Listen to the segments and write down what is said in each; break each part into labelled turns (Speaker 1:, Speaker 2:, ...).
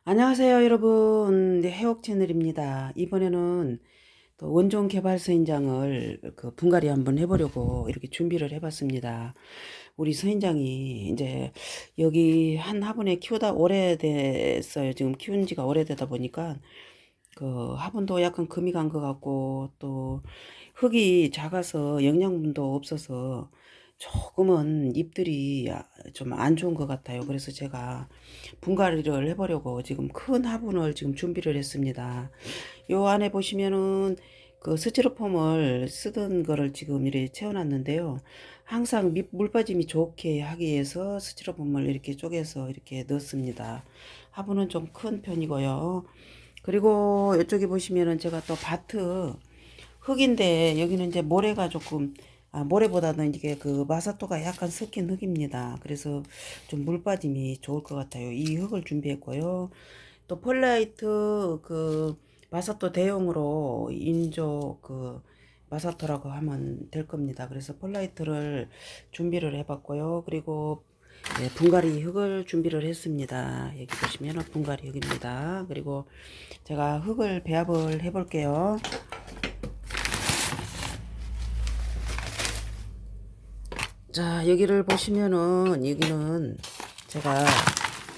Speaker 1: 안녕하세요, 여러분. 네, 해옥 채널입니다. 이번에는 또 원종 개발 서인장을 분갈이 한번 해보려고 이렇게 준비를 해봤습니다. 우리 서인장이 이제 여기 한 화분에 키우다 오래됐어요. 지금 키운 지가 오래되다 보니까 화분도 약간 금이 간 것 같고 또 흙이 작아서 영양분도 없어서 조금은 잎들이 좀 안 좋은 것 같아요. 그래서 제가 분갈이를 해보려고 지금 큰 화분을 지금 준비를 했습니다. 요 안에 보시면은 스티로폼을 쓰던 거를 지금 이렇게 채워놨는데요. 항상 물 빠짐이 좋게 하기 위해서 스티로폼을 이렇게 쪼개서 이렇게 넣습니다. 화분은 좀 큰 편이고요. 그리고 이쪽에 보시면은 제가 또 밭은 흙인데 여기는 이제 모래가 조금 모래보다는 이게 마사토가 약간 섞인 흙입니다. 그래서 좀 물 빠짐이 좋을 것 같아요. 이 흙을 준비했고요. 또 폴라이트 마사토 대용으로 인조 마사토라고 하면 될 겁니다. 그래서 폴라이트를 준비를 해봤고요. 그리고 네, 분갈이 흙을 준비를 했습니다. 여기 보시면 분갈이 흙입니다. 그리고 제가 흙을 배합을 해 볼게요. 자, 여기를 보시면은 여기는 제가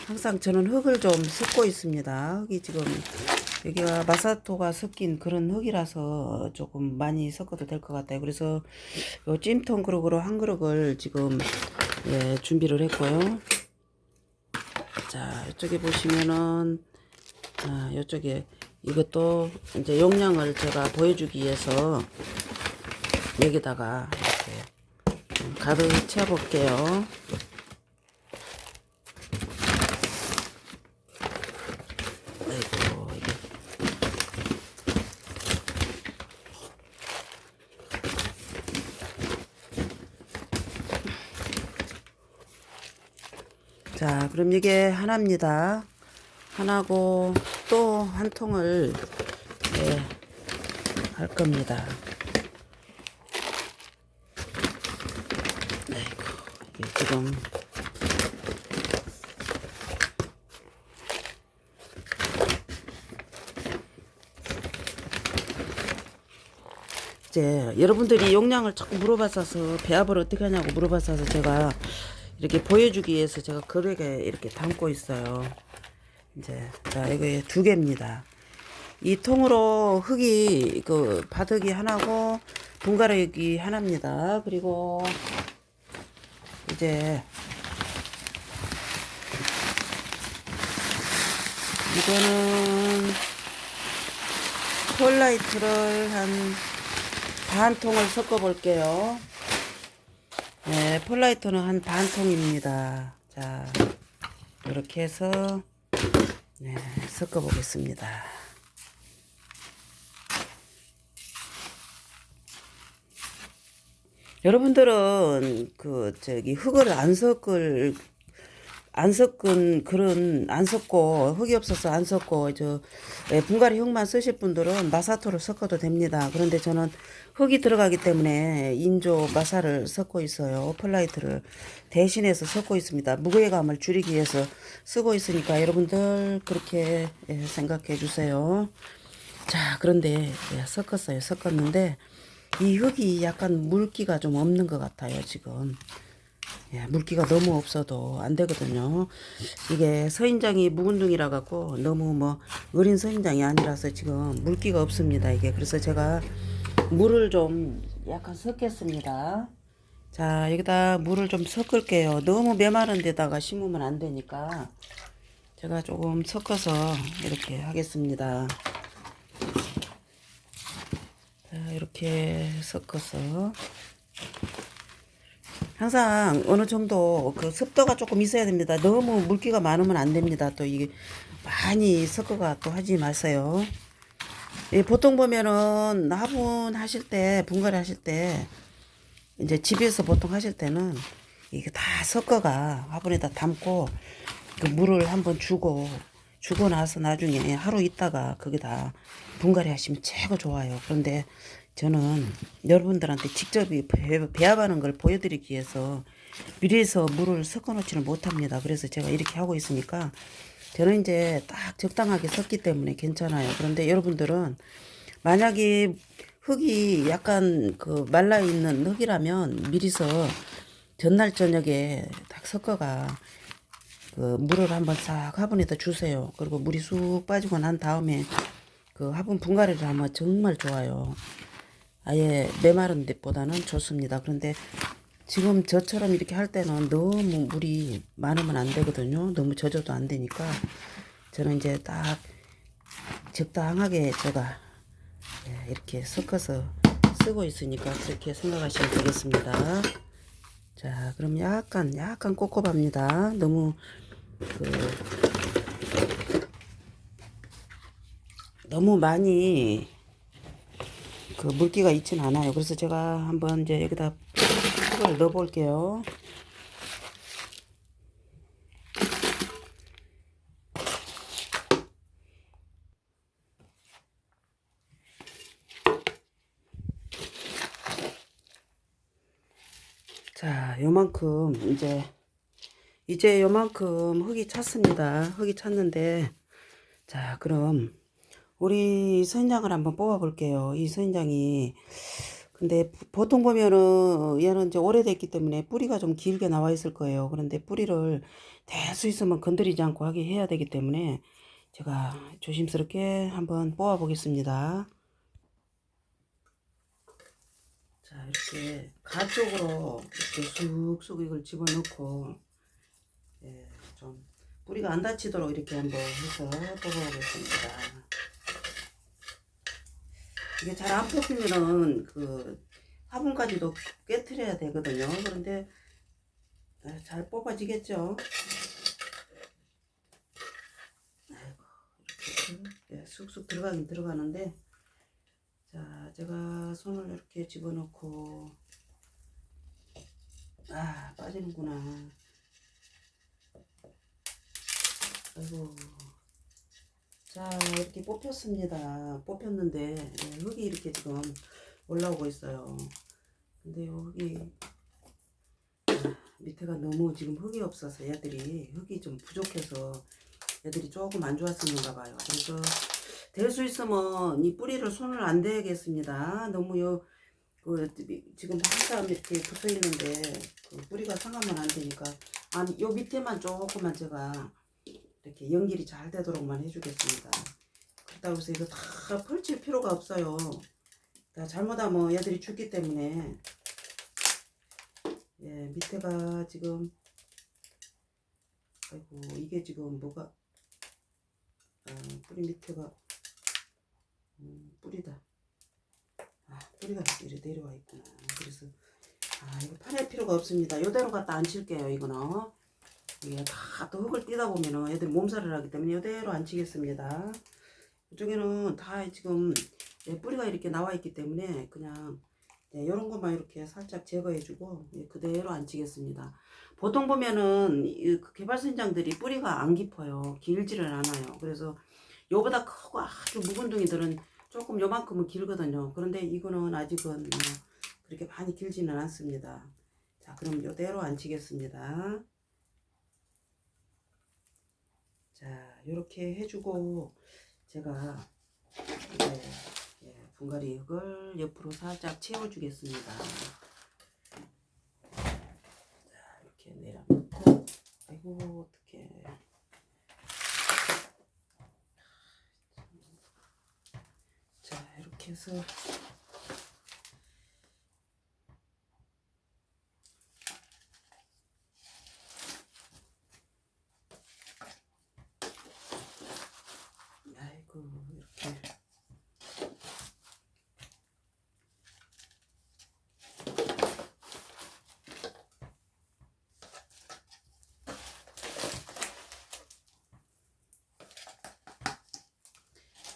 Speaker 1: 항상 저는 흙을 좀 섞고 있습니다. 흙이 지금 여기가 마사토가 섞인 그런 흙이라서 조금 많이 섞어도 될 것 같아요. 그래서 요 찜통 그릇으로 한 그릇을 지금 준비를 했고요. 자, 이쪽에 보시면은 이쪽에 이것도 이제 용량을 제가 보여주기 위해서 여기다가 이렇게 가득 채워 볼게요. 아이고, 이게. 자, 그럼 이게 하나입니다. 하나고 또 한 통을 할 겁니다. 아이고, 이게 지금 이제 여러분들이 용량을 자꾸 물어봤어서 배합을 어떻게 하냐고 물어봤어서 제가 이렇게 보여주기 위해서 제가 그릇에 이렇게 담고 있어요. 이제 자, 이거 두 개입니다. 이 통으로 흙이 바닥이 하나고 분갈이기 하나입니다. 그리고 이제 이거는 폴라이트를 한 반 통을 섞어 볼게요. 네, 폴라이트는 한 반 통입니다. 자, 이렇게 해서 네, 섞어 보겠습니다. 여러분들은 흙을 안 섞고 흙이 없어서 안 섞고 분갈이 흙만 쓰실 분들은 마사토를 섞어도 됩니다. 그런데 저는 흙이 들어가기 때문에 인조 마사를 섞고 있어요. 펄라이트를 대신해서 섞고 있습니다. 무게감을 줄이기 위해서 쓰고 있으니까 여러분들 그렇게 생각해 주세요. 자, 그런데 섞었어요. 섞었는데 이 흙이 약간 물기가 좀 없는 것 같아요, 지금. 물기가 너무 없어도 안 되거든요. 이게 서인장이 묵은둥이라 갖고 너무 어린 서인장이 아니라서 지금 물기가 없습니다. 이게 그래서 제가 물을 좀 약간 섞겠습니다. 자, 여기다 물을 좀 섞을게요. 너무 메마른 데다가 심으면 안 되니까 제가 조금 섞어서 이렇게 하겠습니다. 자, 이렇게 섞어서 항상 어느 정도 습도가 조금 있어야 됩니다. 너무 물기가 많으면 안 됩니다. 또 이게 많이 섞어가 또 하지 마세요. 예, 보통 보면은 화분 하실 때, 분갈이 하실 때, 이제 집에서 보통 하실 때는 이게 다 섞어가 화분에다 담고 물을 한번 주고 나서 나중에 하루 있다가 거기다 분갈이 하시면 최고 좋아요. 그런데 저는 여러분들한테 직접 배합하는 걸 보여드리기 위해서 미리서 물을 섞어 놓지는 못합니다. 그래서 제가 이렇게 하고 있으니까 저는 이제 딱 적당하게 섞기 때문에 괜찮아요. 그런데 여러분들은 만약에 흙이 약간 그 말라있는 흙이라면 미리서 전날 저녁에 딱 섞어가 그 물을 한번 싹 화분에다 주세요. 그리고 물이 쑥 빠지고 난 다음에 그 화분 분갈이를 하면 정말 좋아요. 아예 메마른 데보다는 좋습니다. 그런데 지금 저처럼 이렇게 할 때는 너무 물이 많으면 안 되거든요. 너무 젖어도 안 되니까 저는 이제 딱 적당하게 제가 이렇게 섞어서 쓰고 있으니까 그렇게 생각하시면 되겠습니다. 자, 그럼 약간 꿉꿉합니다. 너무 너무 많이 그 물기가 있진 않아요. 그래서 제가 한번 이제 여기다 흙을 넣어 볼게요. 자, 요만큼 이제 요만큼 흙이 찼습니다. 흙이 찼는데 자, 그럼 우리 선인장을 한번 뽑아 볼게요. 이 선인장이 근데 보통 보면은 얘는 이제 오래됐기 때문에 뿌리가 좀 길게 나와 있을 거예요. 그런데 뿌리를 될 수 있으면 건드리지 않고 하게 해야 되기 때문에 제가 조심스럽게 한번 뽑아 보겠습니다. 자, 이렇게 가쪽으로 이렇게 쑥쑥 이걸 집어넣고 좀 뿌리가 안 다치도록 이렇게 한번 해서 뽑아보겠습니다. 이게 잘 안 뽑히면은 그 화분까지도 깨트려야 되거든요. 그런데 잘 뽑아지겠죠? 아이고, 이렇게 쑥쑥 들어가긴 들어가는데 자, 제가 손을 이렇게 집어넣고 빠지는구나. 아이고. 자, 이렇게 뽑혔습니다. 뽑혔는데 흙이 이렇게 지금 올라오고 있어요. 근데 여기 밑에가 너무 지금 흙이 없어서 얘들이 흙이 좀 부족해서 얘들이 조금 안 좋았었는가 봐요. 그래서 될 수 있으면 이 뿌리를 손을 안 대겠습니다. 너무 지금 한참 이렇게 붙어 있는데 그 뿌리가 상하면 안 되니까 요 밑에만 조금만 제가 이렇게 연결이 잘 되도록만 해주겠습니다. 그렇다고 해서 이거 다 펼칠 필요가 없어요. 다 잘못하면 얘들이 죽기 때문에 밑에가 지금 아이고 이게 지금 뭐가 뿌리 밑에가 뿌리다. 뿌리가 이렇게 내려와 있구나. 그래서 이거 파낼 필요가 없습니다. 이대로 갖다 앉힐게요. 이거는 이게 다 또 흙을 띄다 보면은 애들 몸살을 하기 때문에 이대로 앉히겠습니다. 이쪽에는 다 지금 뿌리가 이렇게 나와 있기 때문에 그냥 이런 것만 이렇게 살짝 제거해주고 그대로 앉히겠습니다. 보통 보면은 그 개발선장들이 뿌리가 안 깊어요. 길지를 않아요. 그래서 요보다 크고 아주 묵은둥이들은 조금 요만큼은 길거든요. 그런데 이거는 아직은 그렇게 많이 길지는 않습니다. 자, 그럼 요대로 앉히겠습니다. 자, 요렇게 해주고 제가 이제 분갈이 흙을 옆으로 살짝 채워주겠습니다. 자, 이렇게 내려놓고 아이고 어떡해. 자, 이렇게 해서 아이고 이렇게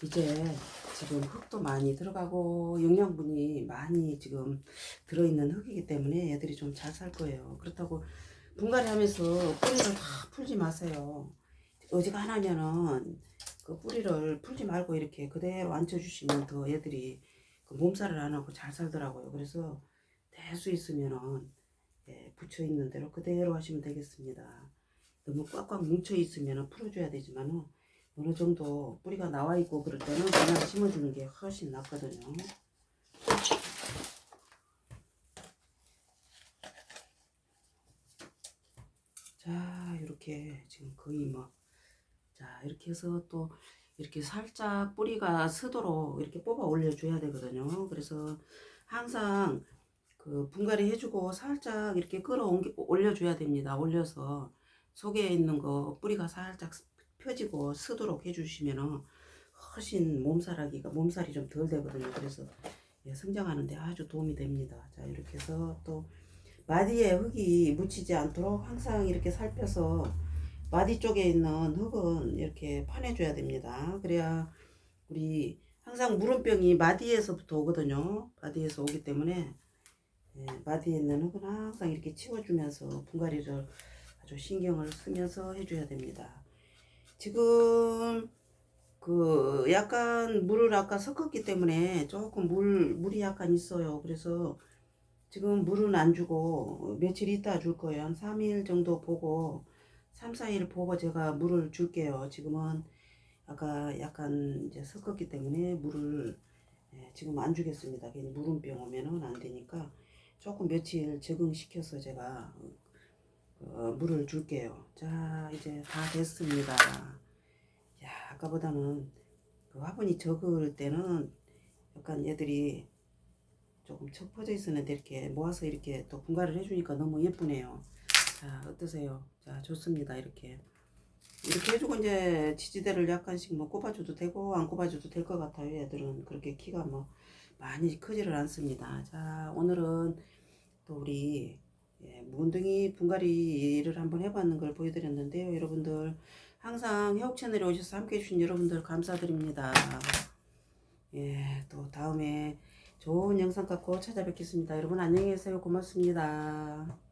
Speaker 1: 이제 지금 흙도 많이 들어가고 영양분이 많이 지금 들어있는 흙이기 때문에 얘들이 좀 잘 살 거예요. 그렇다고 분갈이 하면서 뿌리를 다 풀지 마세요. 어지간하면은 그 뿌리를 풀지 말고 이렇게 그대로 앉혀주시면 더 얘들이 그 몸살을 안 하고 잘 살더라고요. 그래서 될 수 있으면은 붙여 있는 대로 그대로 하시면 되겠습니다. 너무 꽉꽉 뭉쳐 있으면 풀어줘야 되지만은 어느 정도 뿌리가 나와 있고 그럴 때는 그냥 심어주는 게 훨씬 낫거든요. 자, 이렇게 지금 거의 뭐, 자, 이렇게 해서 또 이렇게 살짝 뿌리가 스도록 이렇게 뽑아 올려줘야 되거든요. 그래서 항상 그 분갈이 해주고 살짝 이렇게 올려줘야 됩니다. 올려서 속에 있는 거 뿌리가 살짝 펴지고 스도록 해주시면은 훨씬 몸살이 좀 덜 되거든요. 그래서 예, 성장하는데 아주 도움이 됩니다. 자, 이렇게 해서 또 마디에 흙이 묻히지 않도록 항상 이렇게 살펴서 마디 쪽에 있는 흙은 이렇게 파내줘야 됩니다. 그래야 우리 항상 물음병이 마디에서부터 오거든요. 마디에서 오기 때문에 예, 마디에 있는 흙은 항상 이렇게 치워주면서 분갈이를 아주 신경을 쓰면서 해줘야 됩니다. 지금 그 약간 물을 아까 섞었기 때문에 조금 물이 약간 있어요. 그래서 지금 물은 안 주고 며칠 있다 줄 거예요. 한 3일 정도 보고 3, 4일 보고 제가 물을 줄게요. 지금은 아까 약간 이제 섞었기 때문에 물을 예, 지금 안 주겠습니다. 괜히 물음병 오면은 안 되니까 조금 며칠 적응시켜서 제가 물을 줄게요. 자, 이제 다 됐습니다. 야, 아까보다는 그 화분이 적을 때는 약간 얘들이 조금 척 퍼져 있었는데 이렇게 모아서 이렇게 또 분갈이를 해주니까 너무 예쁘네요. 자, 어떠세요? 자, 좋습니다. 이렇게 해주고 이제 지지대를 약간씩 뭐 꼽아줘도 되고 안 꼽아줘도 될 것 같아요. 얘들은 그렇게 키가 뭐 많이 크지를 않습니다. 자, 오늘은 또 우리 예, 뭉둥이 분갈이를 한번 해봤는 걸 보여드렸는데요. 여러분들 항상 해옥 채널에 오셔서 함께 해주신 여러분들 감사드립니다. 예, 또 다음에 좋은 영상 갖고 찾아뵙겠습니다. 여러분 안녕히 계세요. 고맙습니다.